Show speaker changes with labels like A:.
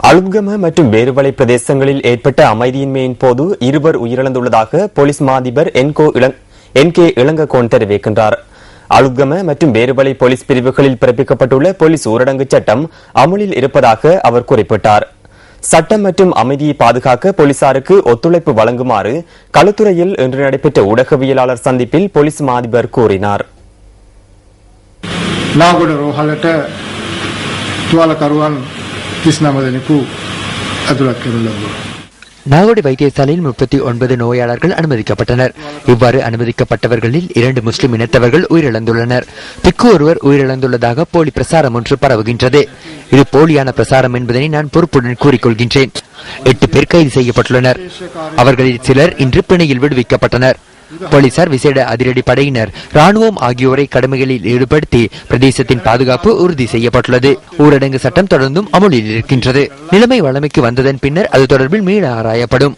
A: அலுப்கம மற்றும் வேறுவலை பிரதேசங்களில் ஏற்பட்ட அமைதியின்மையின் போது 2 உயிரிழந்துள்ளதாக போலீஸ் மா அதிபர் என்.கே. இளங்ககோன் தெரிவிக்கின்றார். அலுப்கம மற்றும் வேறுவலை போலீஸ் பிரிவுகளில் பிறப்பிக்கப்பட்டுள்ள போலீஸ் ஊரடங்கு சட்டம் அமுலில் இருப்பதாக அவர் குறிப்பிட்டார். சட்டம் மற்றும் அமைதியை பாதுகாக்க போலீசாருக்கு ஒத்துழைப்பு வழங்குமாறு களுத்துறையில் இன்று நடைபெற்ற ஊடகவியலாளர் சந்திப்பில் போலீஸ் மா அதிபர் கூறினார்.
B: நாகோடி வைத்தியசாலையில் 39 நோயாளர்கள் அனுமதிக்கப்பட்டனர். இவ்வாறு அனுமதிக்கப்பட்டவர்களில் 2 முஸ்லிம் இனத்தவர்கள் உயிரிழந்துள்ளனர். பிக்கு ஒருவர் உயிரிழந்துள்ளதாக போலி பிரசாரம் ஒன்று பரவுகின்றது. இது போலியான பிரசாரம் என்பதனை நான் பொறுப்புடன் கூறிக்கொள்கின்றேன். 8 பேர் கைது செய்யப்பட்டுள்ளனர். அவர்களில் சிலர் இன்று பிணையில் விடுவிக்கப்பட்டனர். போலீசார், விசேட அதிரடி படையினர், ராணுவம் ஆகியோரை கடமைகளில் ஈடுபடுத்தி பிரதேசத்தின் பாதுகாப்பு உறுதி செய்யப்பட்டுள்ளது. ஊரடங்கு சட்டம் தொடர்ந்தும் அமுலில் இருக்கின்றது. நிலைமை வழமைக்கு வந்ததன் பின்னர் அது தொடர்பில் மீள ஆராயப்படும்.